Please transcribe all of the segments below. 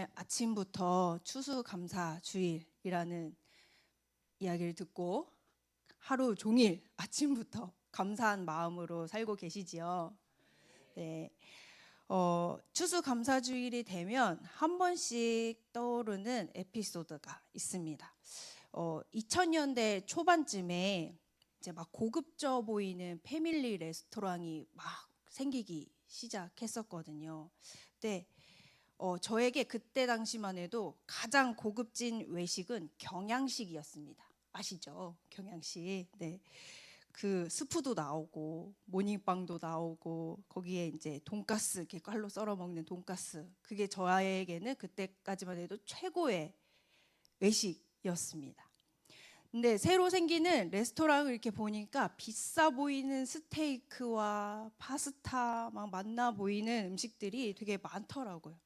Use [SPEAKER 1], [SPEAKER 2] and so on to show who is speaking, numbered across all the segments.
[SPEAKER 1] 오늘 아침부터 추수감사주일이라는 이야기를 듣고 하루 종일 아침부터 감사한 마음으로 살고 계시지요. 네. 추수감사주일이 되면 한 번씩 떠오르는 에피소드가 있습니다. 2000년대 초반쯤에 이제 막 고급져 보이는 패밀리 레스토랑이 막 생기기 시작했었거든요. 근데 저에게 그때 당시만 해도 가장 고급진 외식은 경양식이었습니다. 아시죠? 경양식. 네. 그 스프도 나오고 모닝빵도 나오고 거기에 이제 돈가스 이렇게 칼로 썰어 먹는 돈가스. 그게 저에게는 그때까지만 해도 최고의 외식이었습니다. 근데 새로 생기는 레스토랑을 이렇게 보니까 비싸 보이는 스테이크와 파스타 막 맛나 보이는 음식들이 되게 많더라고요.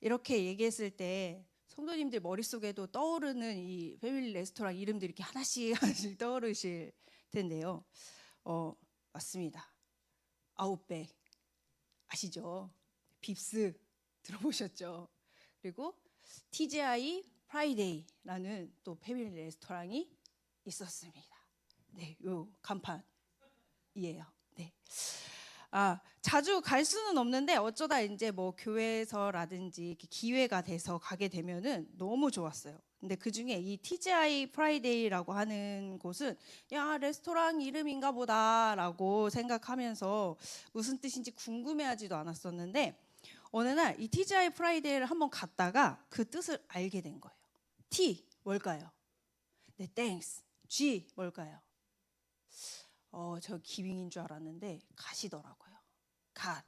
[SPEAKER 1] 이렇게 얘기했을 때 성도님들 머릿속에도 떠오르는 이 패밀리 레스토랑 이름들이 이렇게 하나씩 하나씩 떠오르실 텐데요. 맞습니다. 아웃백 아시죠? 빕스 들어보셨죠? 그리고 TGI 프라이데이라는 또 패밀리 레스토랑이 있었습니다. 네, 요 간판이에요. 네. 자주 갈 수는 없는데 어쩌다 이제 뭐 교회에서라든지 기회가 돼서 가게 되면은 너무 좋았어요. 근데 그 중에 이 TGI 프라이데이라고 하는 곳은 야, 레스토랑 이름인가 보다라고 생각하면서 무슨 뜻인지 궁금해하지도 않았었는데 어느 날 이 TGI 프라이데이를 한번 갔다가 그 뜻을 알게 된 거예요. T 뭘까요? 네, 땡스. G 뭘까요? 저 기빙인 줄 알았는데 갓이더라고요. 갓.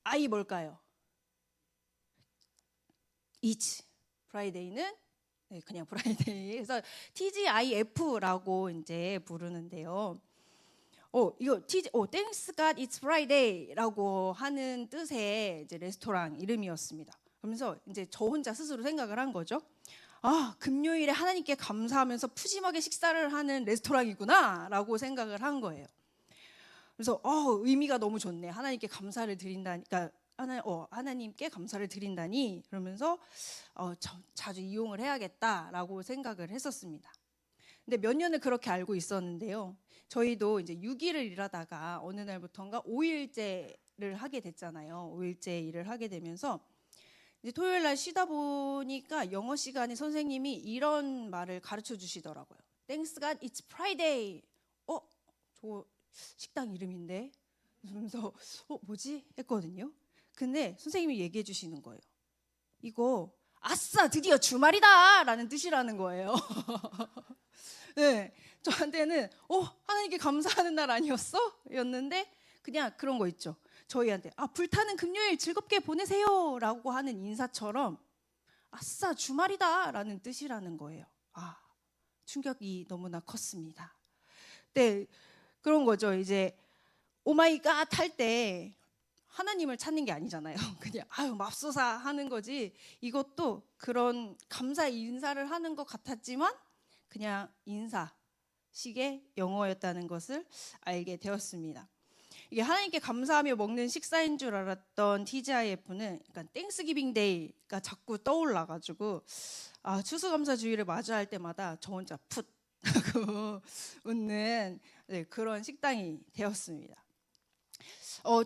[SPEAKER 1] I 뭘까요? It's. 프라이데이는 네, 그냥 프라이데이. 그래서 TGIF라고 이제 부르는데요. 이거 Thanks God It's Friday라고 하는 뜻의 이제 레스토랑 이름이었습니다. 그러면서 이제 저 혼자 스스로 생각을 한 거죠. 금요일에 하나님께 감사하면서 푸짐하게 식사를 하는 레스토랑이구나라고 생각을 한 거예요. 그래서 의미가 너무 좋네. 하나님께 감사를 드린다니까 하나님께 감사를 드린다니 그러면서 자주 이용을 해야겠다라고 생각을 했었습니다. 근데 몇 년을 그렇게 알고 있었는데요. 저희도 이제 6일을 일하다가 어느 날부터인가 5일째를 하게 됐잖아요. 5일째 일을 하게 되면서 이제 토요일 날 쉬다 보니까 영어 시간에 선생님이 이런 말을 가르쳐 주시더라고요. Thanks God it's Friday. 저 식당 이름인데. 그러면서 뭐지? 했거든요. 근데 선생님이 얘기해 주시는 거예요. 이거 아싸 드디어 주말이다 라는 뜻이라는 거예요. 네, 저한테는 하나님께 감사하는 날 아니었어? 였는데 그냥 그런 거 있죠. 저희한테 불타는 금요일 즐겁게 보내세요 라고 하는 인사처럼 아싸 주말이다 라는 뜻이라는 거예요. 충격이 너무나 컸습니다. 네, 그런 거죠. 이제 오마이갓 할 때 하나님을 찾는 게 아니잖아요. 그냥 맙소사 하는 거지. 이것도 그런 감사 인사를 하는 것 같았지만 그냥 인사식의 영어였다는 것을 알게 되었습니다. 이게 하나님께 감사하며 먹는 식사인 줄 알았던 TGIF는 그러니까 땡스기빙 데이가 자꾸 떠올라가지고 추수감사주의를 맞이할 때마다 저 혼자 풋 하고 웃는 그런 식당이 되었습니다.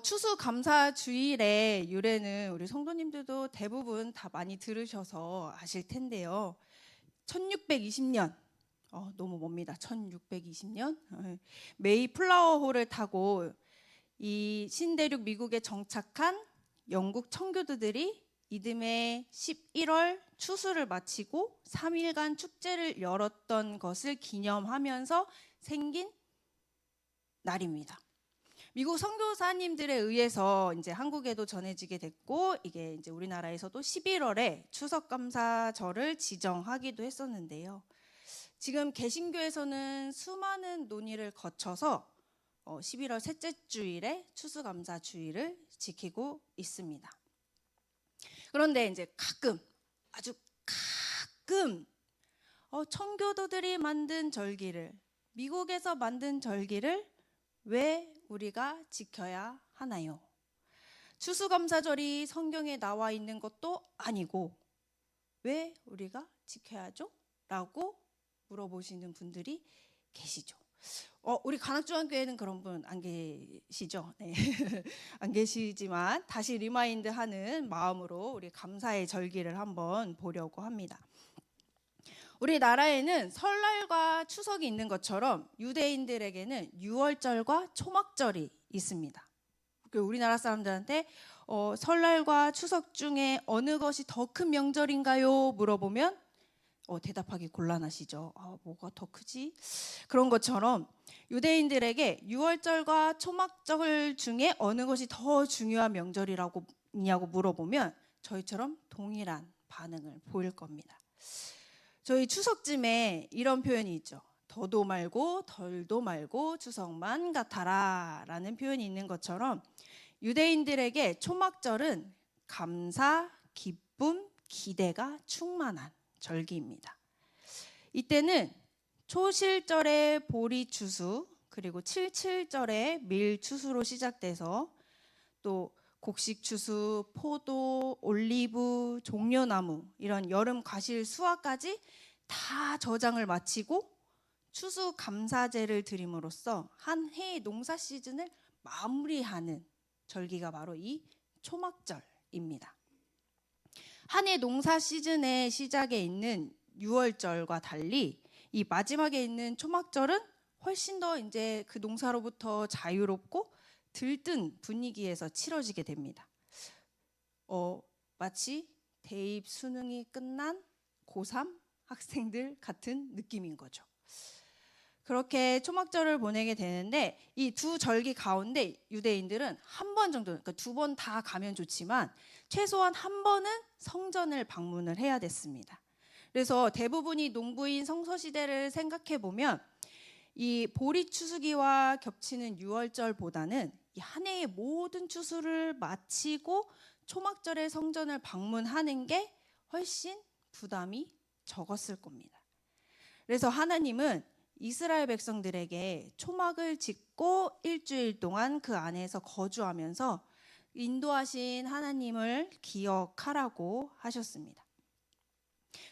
[SPEAKER 1] 추수감사주일의 유래는 우리 성도님들도 대부분 다 많이 들으셔서 아실 텐데요. 1620년 너무 멉니다. 1620년 메이플라워호를 타고 이 신대륙 미국에 정착한 영국 청교도들이 이듬해 11월 추수를 마치고 3일간 축제를 열었던 것을 기념하면서 생긴 날입니다. 미국 선교사님들에 의해서 이제 한국에도 전해지게 됐고 이게 이제 우리나라에서도 11월에 추석감사절을 지정하기도 했었는데요. 지금 개신교에서는 수많은 논의를 거쳐서 11월 셋째 주일에 추수감사주의를 지키고 있습니다. 그런데 이제 아주 가끔 청교도들이 만든 절기를 미국에서 만든 절기를 왜 우리가 지켜야 하나요? 추수감사절이 성경에 나와 있는 것도 아니고 왜 우리가 지켜야죠? 라고 물어보시는 분들이 계시죠. 우리 관악중앙교회는 그런 분 안 계시죠? 네. 안 계시지만 다시 리마인드하는 마음으로 우리 감사의 절기를 한번 보려고 합니다. 우리나라에는 설날과 추석이 있는 것처럼 유대인들에게는 유월절과 초막절이 있습니다. 우리나라 사람들한테 설날과 추석 중에 어느 것이 더 큰 명절인가요? 물어보면 대답하기 곤란하시죠. 뭐가 더 크지? 그런 것처럼 유대인들에게 유월절과 초막절 중에 어느 것이 더 중요한 명절이라고 물어보면 저희처럼 동일한 반응을 보일 겁니다. 저희 추석쯤에 이런 표현이 있죠. 더도 말고 덜도 말고 추석만 같아라 라는 표현이 있는 것처럼 유대인들에게 초막절은 감사, 기쁨, 기대가 충만한 절기입니다. 이때는 초실절의 보리추수 그리고 칠칠절의 밀추수로 시작돼서 또 곡식추수, 포도, 올리브, 종려나무 이런 여름 과실 수확까지 다 저장을 마치고 추수감사제를 드림으로써 한 해의 농사 시즌을 마무리하는 절기가 바로 이 초막절입니다. 한 해 농사 시즌의 시작에 있는 유월절과 달리 이 마지막에 있는 초막절은 훨씬 더 이제 그 농사로부터 자유롭고 들뜬 분위기에서 치러지게 됩니다. 마치 대입 수능이 끝난 고3 학생들 같은 느낌인 거죠. 그렇게 초막절을 보내게 되는데 이 두 절기 가운데 유대인들은 한 번 정도, 그러니까 2번 다 가면 좋지만 최소한 한 번은 성전을 방문을 해야 됐습니다. 그래서 대부분이 농부인 성서시대를 생각해 보면 이 보리추수기와 겹치는 유월절보다는 이 한 해의 모든 추수를 마치고 초막절에 성전을 방문하는 게 훨씬 부담이 적었을 겁니다. 그래서 하나님은 이스라엘 백성들에게 초막을 짓고 일주일 동안 그 안에서 거주하면서 인도하신 하나님을 기억하라고 하셨습니다.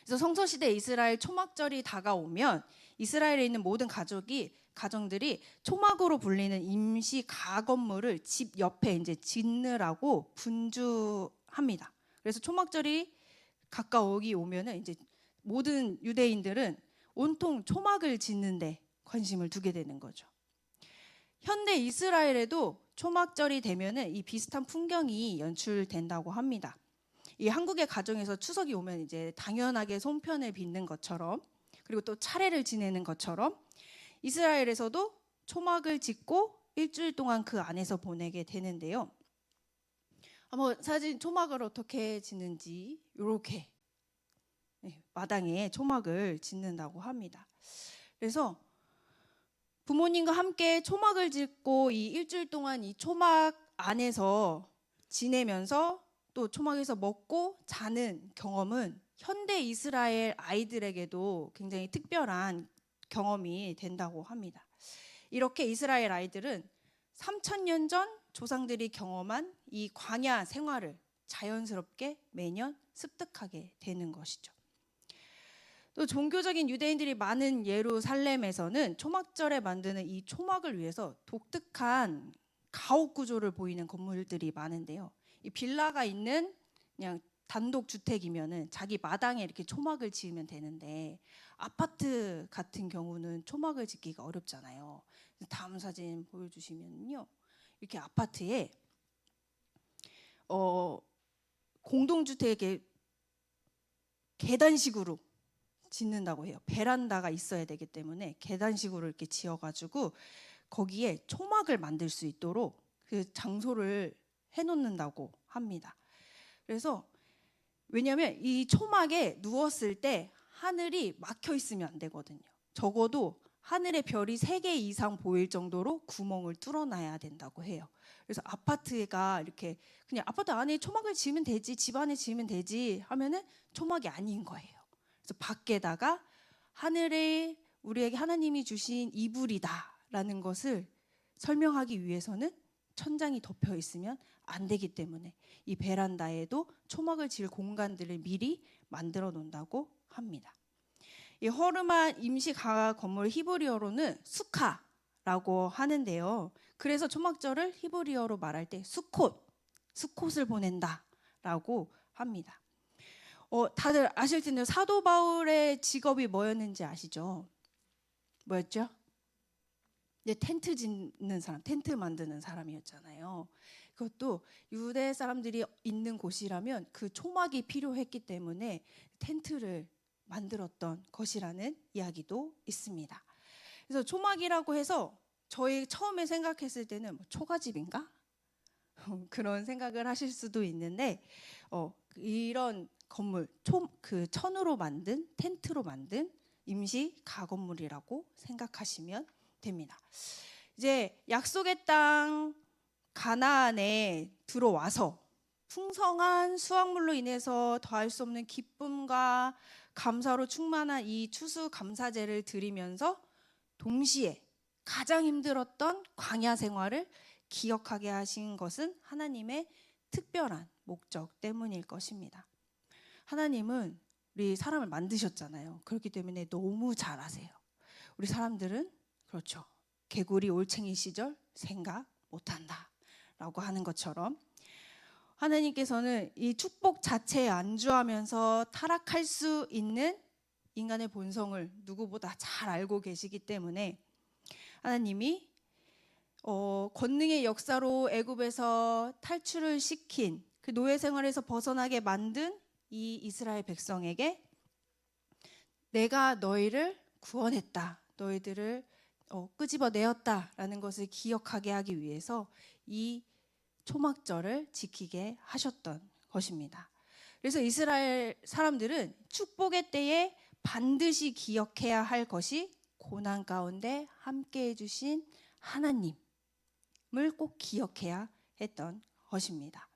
[SPEAKER 1] 그래서 성서시대 이스라엘 초막절이 다가오면 이스라엘에 있는 모든 가정들이 초막으로 불리는 임시 가건물을 집 옆에 이제 짓느라고 분주합니다. 그래서 초막절이 가까이 오면은 이제 모든 유대인들은 온통 초막을 짓는데 관심을 두게 되는 거죠. 현대 이스라엘에도 초막절이 되면은 이 비슷한 풍경이 연출된다고 합니다. 이 한국의 가정에서 추석이 오면 이제 당연하게 손편을 빚는 것처럼 그리고 또 차례를 지내는 것처럼 이스라엘에서도 초막을 짓고 일주일 동안 그 안에서 보내게 되는데요. 한번 사진 초막을 어떻게 짓는지 이렇게 마당에 초막을 짓는다고 합니다. 그래서 부모님과 함께 초막을 짓고 이 일주일 동안 이 초막 안에서 지내면서 또 초막에서 먹고 자는 경험은 현대 이스라엘 아이들에게도 굉장히 특별한 경험이 된다고 합니다. 이렇게 이스라엘 아이들은 3000년 전 조상들이 경험한 이 광야 생활을 자연스럽게 매년 습득하게 되는 것이죠. 또 종교적인 유대인들이 많은 예루살렘에서는 초막절에 만드는 이 초막을 위해서 독특한 가옥 구조를 보이는 건물들이 많은데요. 이 빌라가 있는 그냥 단독 주택이면은 자기 마당에 이렇게 초막을 지으면 되는데 아파트 같은 경우는 초막을 짓기가 어렵잖아요. 다음 사진 보여주시면요, 이렇게 아파트에 공동주택에 계단식으로 짓는다고 해요. 베란다가 있어야 되기 때문에 계단식으로 이렇게 지어가지고 거기에 초막을 만들 수 있도록 그 장소를 해놓는다고 합니다. 그래서 왜냐하면 이 초막에 누웠을 때 하늘이 막혀 있으면 안 되거든요. 적어도 하늘의 별이 3개 이상 보일 정도로 구멍을 뚫어놔야 된다고 해요. 그래서 아파트가 이렇게 그냥 아파트 안에 초막을 지으면 되지, 집 안에 지으면 되지 하면은 초막이 아닌 거예요. 그래서 밖에다가 하늘에 우리에게 하나님이 주신 이불이다라는 것을 설명하기 위해서는 천장이 덮여 있으면 안 되기 때문에 이 베란다에도 초막을 질 공간들을 미리 만들어 놓는다고 합니다. 이 허름한 임시 가가 건물 히브리어로는 수카라고 하는데요. 그래서 초막절을 히브리어로 말할 때 수콧을 보낸다라고 합니다. 다들 아실 텐데 사도 바울의 직업이 뭐였는지 아시죠? 뭐였죠? 네, 텐트 짓는 사람, 텐트 만드는 사람이었잖아요. 그것도 유대 사람들이 있는 곳이라면 그 초막이 필요했기 때문에 텐트를 만들었던 것이라는 이야기도 있습니다. 그래서 초막이라고 해서 저희 처음에 생각했을 때는 뭐 초가집인가? 그런 생각을 하실 수도 있는데 이런 건물, 그 천으로 만든 텐트로 만든 임시 가건물이라고 생각하시면 됩니다. 이제 약속의 땅 가나안에 들어와서 풍성한 수확물로 인해서 더할 수 없는 기쁨과 감사로 충만한 이 추수감사제를 드리면서 동시에 가장 힘들었던 광야 생활을 기억하게 하신 것은 하나님의 특별한 목적 때문일 것입니다. 하나님은 우리 사람을 만드셨잖아요. 그렇기 때문에 너무 잘 아세요. 우리 사람들은 그렇죠. 개구리 올챙이 시절 생각 못한다 라고 하는 것처럼 하나님께서는 이 축복 자체에 안주하면서 타락할 수 있는 인간의 본성을 누구보다 잘 알고 계시기 때문에 하나님이 권능의 역사로 애굽에서 탈출을 시킨 그 노예 생활에서 벗어나게 만든 이 이스라엘 백성에게 내가 너희를 구원했다, 너희들을 끄집어내었다라는 것을 기억하게 하기 위해서 이 초막절을 지키게 하셨던 것입니다. 그래서 이스라엘 사람들은 축복의 때에 반드시 기억해야 할 것이 고난 가운데 함께해 주신 하나님을 꼭 기억해야 했던 것입니다.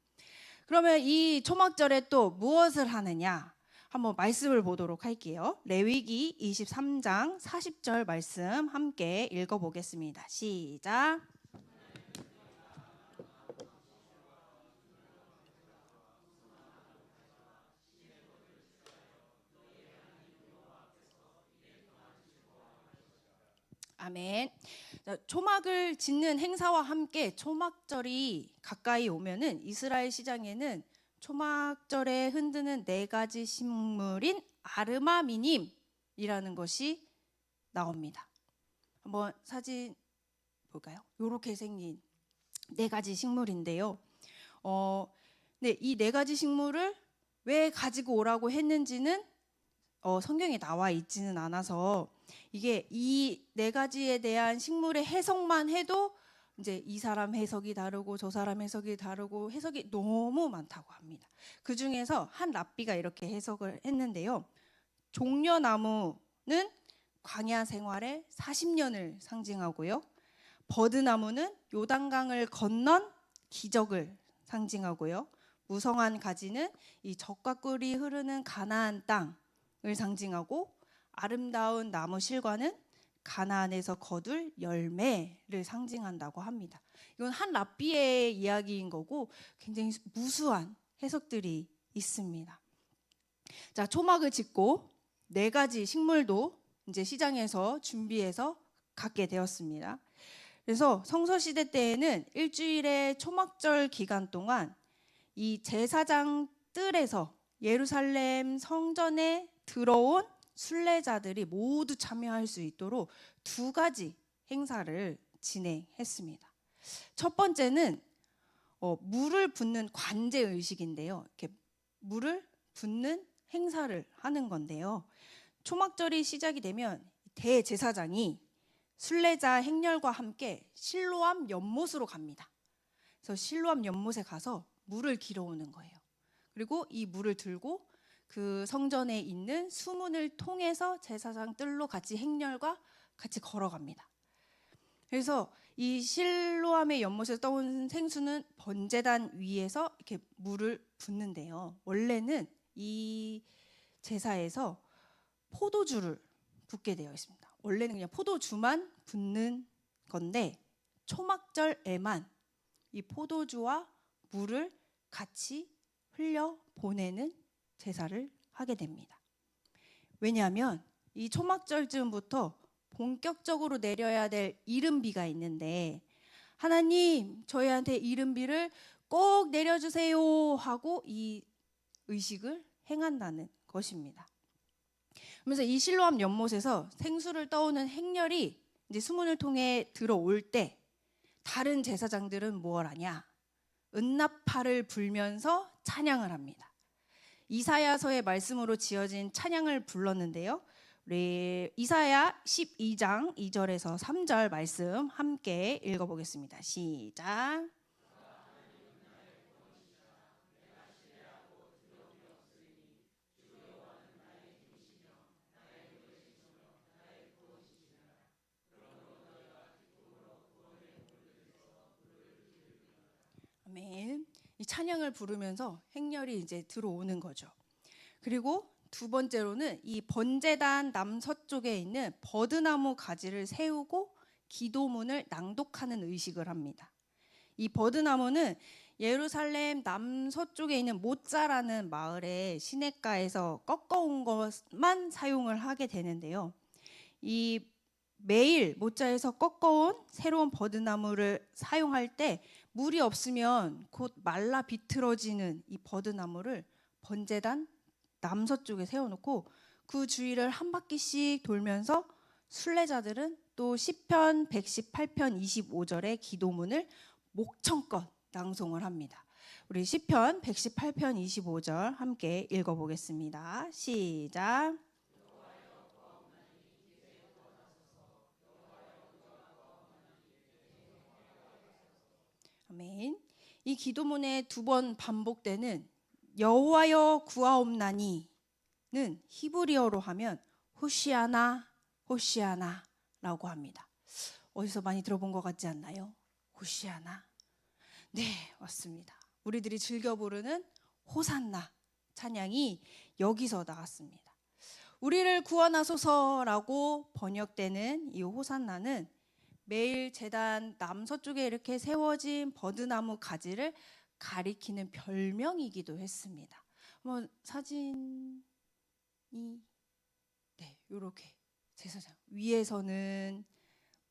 [SPEAKER 1] 그러면 이 초막절에 또 무엇을 하느냐? 한번 말씀을 보도록 할게요. 레위기 23장 40절 말씀 함께 읽어보겠습니다. 시작. 아멘. 초막을 짓는 행사와 함께 초막절이 가까이 오면은 이스라엘 시장에는 초막절에 흔드는 4가지 식물인 아르마미님이라는 것이 나옵니다. 한번 사진 볼까요? 이렇게 생긴 4가지 식물인데요. 네, 이 4가지 식물을 왜 가지고 오라고 했는지는 성경에 나와 있지는 않아서 이게 이 4가지에 대한 식물의 해석만 해도 이제 이 사람 해석이 다르고 저 사람 해석이 다르고 해석이 너무 많다고 합니다. 그 중에서 한 랍비가 이렇게 해석을 했는데요. 종려나무는 광야 생활의 40년을 상징하고요. 버드나무는 요단강을 건넌 기적을 상징하고요. 무성한 가지는 이 젖과 꿀이 흐르는 가나안 땅을 상징하고 아름다운 나무 실과는 가나안에서 거둘 열매를 상징한다고 합니다. 이건 한 랍비의 이야기인 거고 굉장히 무수한 해석들이 있습니다. 자, 초막을 짓고 4가지 식물도 이제 시장에서 준비해서 갖게 되었습니다. 그래서 성서시대 때에는 일주일의 초막절 기간 동안 이 제사장 뜰에서 예루살렘 성전에 들어온 순례자들이 모두 참여할 수 있도록 2가지 행사를 진행했습니다. 첫 번째는 물을 붓는 관제 의식인데요. 이렇게 물을 붓는 행사를 하는 건데요. 초막절이 시작이 되면 대제사장이 순례자 행렬과 함께 실로암 연못으로 갑니다. 그래서 실로암 연못에 가서 물을 길어오는 거예요. 그리고 이 물을 들고 그 성전에 있는 수문을 통해서 제사장 뜰로 같이 행렬과 같이 걸어갑니다. 그래서 이 실로암의 연못에서 떠온 생수는 번제단 위에서 이렇게 물을 붓는데요. 원래는 이 제사에서 포도주를 붓게 되어 있습니다. 원래는 그냥 포도주만 붓는 건데 초막절에만 이 포도주와 물을 같이 흘려 보내는 제사를 하게 됩니다. 왜냐하면 이 초막절쯤부터 본격적으로 내려야 될 이른비가 있는데, 하나님 저희한테 이른비를 꼭 내려주세요 하고 이 의식을 행한다는 것입니다. 그래서 이 실로암 연못에서 생수를 떠오는 행렬이 이제 수문을 통해 들어올 때 다른 제사장들은 무엇 하냐? 은나팔을 불면서 찬양을 합니다. 이사야서의 말씀으로 지어진 찬양을 불렀는데요. 우리 이사야 12장 2절에서 3절 말씀 함께 읽어보겠습니다. 시작. 아멘. 이 찬양을 부르면서 행렬이 이제 들어오는 거죠. 그리고 두 번째로는 이 번제단 남서쪽에 있는 버드나무 가지를 세우고 기도문을 낭독하는 의식을 합니다. 이 버드나무는 예루살렘 남서쪽에 있는 모짜라는 마을의 시냇가에서 꺾어온 것만 사용을 하게 되는데요. 이 매일 모짜에서 꺾어온 새로운 버드나무를 사용할 때 물이 없으면 곧 말라 비틀어지는 이 버드나무를 번제단 남서쪽에 세워놓고 그 주위를 한 바퀴씩 돌면서 순례자들은 또 시편 118편 25절의 기도문을 목청껏 낭송을 합니다. 우리 시편 118편 25절 함께 읽어보겠습니다. 시작. 아멘. 이 기도문에 두 번 반복되는 여호와여 구하옵나니는 히브리어로 하면 호시아나 호시아나라고 합니다. 어디서 많이 들어본 것 같지 않나요? 호시아나. 네, 맞습니다. 우리들이 즐겨 부르는 호산나 찬양이 여기서 나왔습니다. 우리를 구원하소서라고 번역되는 이 호산나는 매일 제단 남서쪽에 이렇게 세워진 버드나무 가지를 가리키는 별명이기도 했습니다. 사진이 이렇게 제사장 위에서는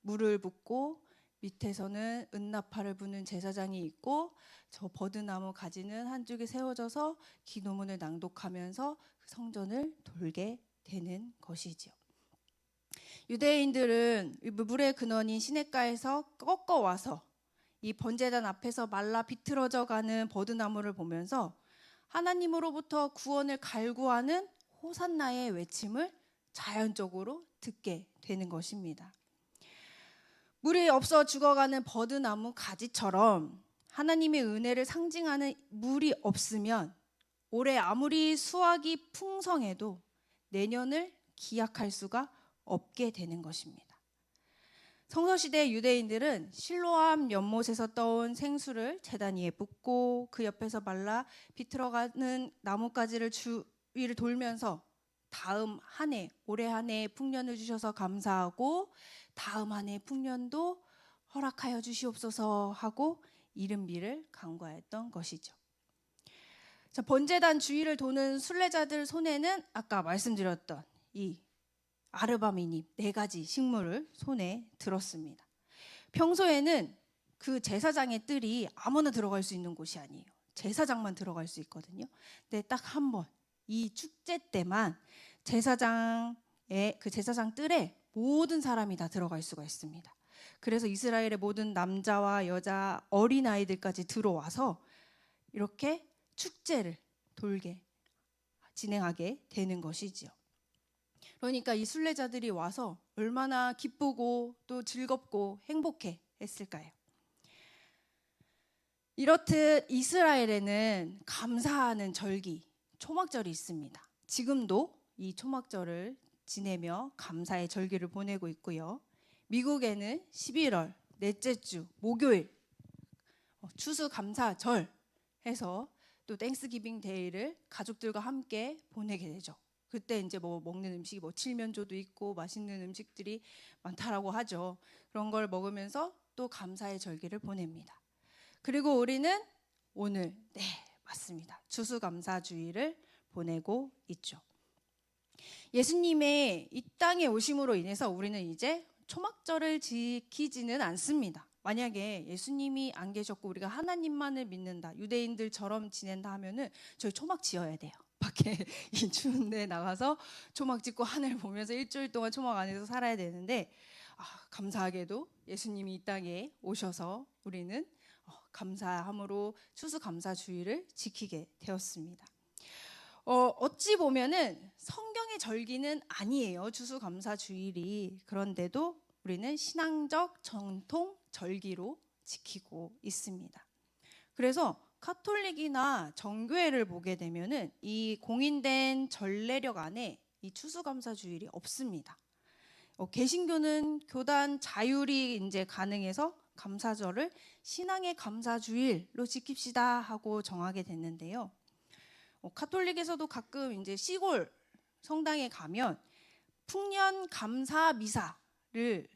[SPEAKER 1] 물을 붓고 밑에서는 은나팔을 부는 제사장이 있고 저 버드나무 가지는 한쪽에 세워져서 기도문을 낭독하면서 성전을 돌게 되는 것이지요. 유대인들은 물의 근원인 시냇가에서 꺾어와서 이 번제단 앞에서 말라 비틀어져 가는 버드나무를 보면서 하나님으로부터 구원을 갈구하는 호산나의 외침을 자연적으로 듣게 되는 것입니다. 물이 없어 죽어가는 버드나무 가지처럼 하나님의 은혜를 상징하는 물이 없으면 올해 아무리 수확이 풍성해도 내년을 기약할 수가 없게 되는 것입니다. 성서시대 유대인들은 실로암 연못에서 떠온 생수를 제단 위에 붓고 그 옆에서 말라 비틀어가는 나뭇가지를 주위를 돌면서 다음 한 해, 올해 한 해의 풍년을 주셔서 감사하고 다음 한 해의 풍년도 허락하여 주시옵소서 하고 이른비를 간구하였던 것이죠. 자, 번제단 주위를 도는 순례자들 손에는 아까 말씀드렸던 이 아르바미잎 4가지 식물을 손에 들었습니다. 평소에는 그 제사장의 뜰이 아무나 들어갈 수 있는 곳이 아니에요. 제사장만 들어갈 수 있거든요. 근데 딱 한 번 이 축제 때만 제사장의 그 제사장 뜰에 모든 사람이 다 들어갈 수가 있습니다. 그래서 이스라엘의 모든 남자와 여자, 어린아이들까지 들어와서 이렇게 축제를 진행하게 되는 것이지요. 그러니까 이 순례자들이 와서 얼마나 기쁘고 또 즐겁고 행복해 했을까요? 이렇듯 이스라엘에는 감사하는 절기, 초막절이 있습니다. 지금도 이 초막절을 지내며 감사의 절기를 보내고 있고요. 미국에는 11월 넷째 주 목요일 추수감사절 해서 또 땡스기빙 데이를 가족들과 함께 보내게 되죠. 그때 이제 먹는 음식이 칠면조도 있고 맛있는 음식들이 많다라고 하죠. 그런 걸 먹으면서 또 감사의 절기를 보냅니다. 그리고 우리는 오늘 맞습니다. 추수감사주의를 보내고 있죠. 예수님의 이 땅에 오심으로 인해서 우리는 이제 초막절을 지키지는 않습니다. 만약에 예수님이 안 계셨고 우리가 하나님만을 믿는다, 유대인들처럼 지낸다 하면은 저희 초막 지어야 돼요. 밖에 이 추운 데 나가서 초막 짓고 하늘 보면서 일주일 동안 초막 안에서 살아야 되는데, 감사하게도 예수님이 이 땅에 오셔서 우리는 감사함으로 추수감사주의를 지키게 되었습니다. 어찌 보면은 성경의 절기는 아니에요, 추수감사주일이. 그런데도 우리는 신앙적 전통 절기로 지키고 있습니다. 그래서 카톨릭이나 정교회를 보게 되면은 이 공인된 전례력 안에 이 추수감사주일이 없습니다. 개신교는 교단 자율이 이제 가능해서 감사절을 신앙의 감사주일로 지킵시다 하고 정하게 됐는데요. 카톨릭에서도 가끔 이제 시골 성당에 가면 풍년 감사 미사를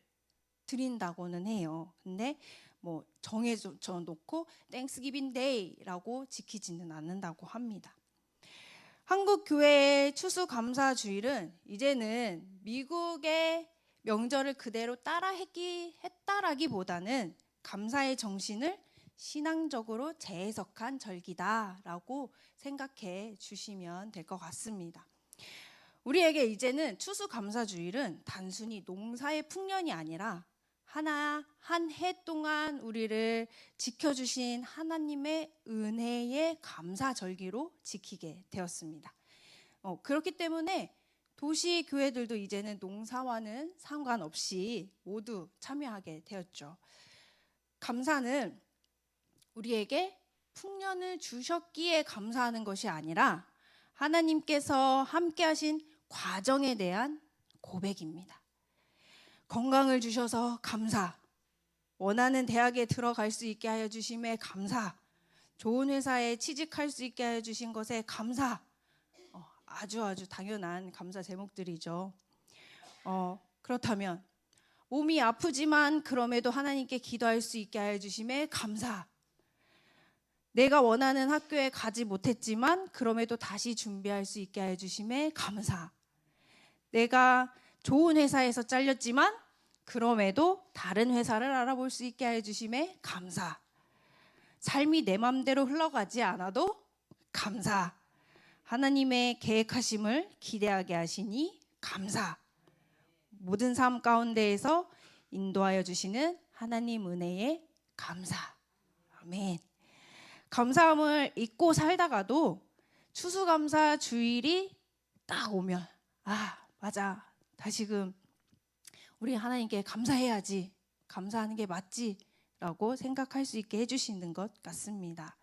[SPEAKER 1] 드린다고는 해요. 근데 뭐 정해져 놓고 땡스기빙 데이라고 지키지는 않는다고 합니다. 한국 교회의 추수감사주일은 이제는 미국의 명절을 그대로 했다라기보다는 감사의 정신을 신앙적으로 재해석한 절기다라고 생각해 주시면 될 것 같습니다. 우리에게 이제는 추수감사주일은 단순히 농사의 풍년이 아니라 한 해 동안 우리를 지켜주신 하나님의 은혜의 감사절기로 지키게 되었습니다. 그렇기 때문에 도시 교회들도 이제는 농사와는 상관없이 모두 참여하게 되었죠. 감사는 우리에게 풍년을 주셨기에 감사하는 것이 아니라 하나님께서 함께 하신 과정에 대한 고백입니다. 건강을 주셔서 감사, 원하는 대학에 들어갈 수 있게 하여 주심에 감사, 좋은 회사에 취직할 수 있게 하여 주신 것에 감사, 아주 당연한 감사 제목들이죠. 그렇다면 몸이 아프지만 그럼에도 하나님께 기도할 수 있게 하여 주심에 감사, 내가 원하는 학교에 가지 못했지만 그럼에도 다시 준비할 수 있게 하여 주심에 감사, 내가 좋은 회사에서 잘렸지만 그럼에도 다른 회사를 알아볼 수 있게 하여 주심에 감사, 삶이 내 맘대로 흘러가지 않아도 감사, 하나님의 계획하심을 기대하게 하시니 감사, 모든 삶 가운데에서 인도하여 주시는 하나님 은혜에 감사. 아멘. 감사함을 잊고 살다가도 추수감사 주일이 딱 오면 맞아, 다시금 우리 하나님께 감사해야지, 감사하는 게 맞지 라고 생각할 수 있게 해주시는 것 같습니다.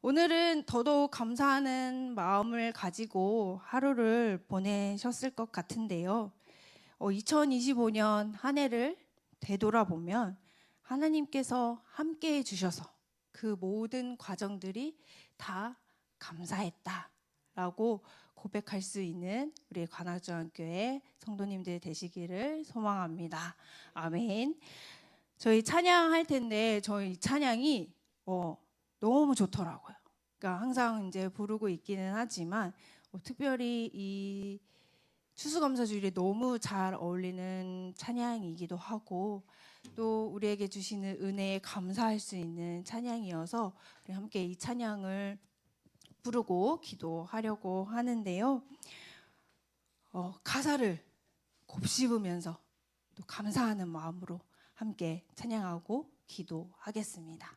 [SPEAKER 1] 오늘은 더더욱 감사하는 마음을 가지고 하루를 보내셨을 것 같은데요. 2025년 한 해를 되돌아보면 하나님께서 함께 해주셔서 그 모든 과정들이 다 감사했다라고 고백할 수 있는 우리 관악중앙교회 성도님들 되시기를 소망합니다. 아멘. 저희 찬양할 텐데 저희 찬양이 너무 좋더라고요. 그러니까 항상 이제 부르고 있기는 하지만 특별히 이 추수감사주일에 너무 잘 어울리는 찬양이기도 하고 또 우리에게 주시는 은혜에 감사할 수 있는 찬양이어서 우리 함께 이 찬양을 부르고 기도하려고 하는데요. 가사를 곱씹으면서 또 감사하는 마음으로 함께 찬양하고 기도하겠습니다.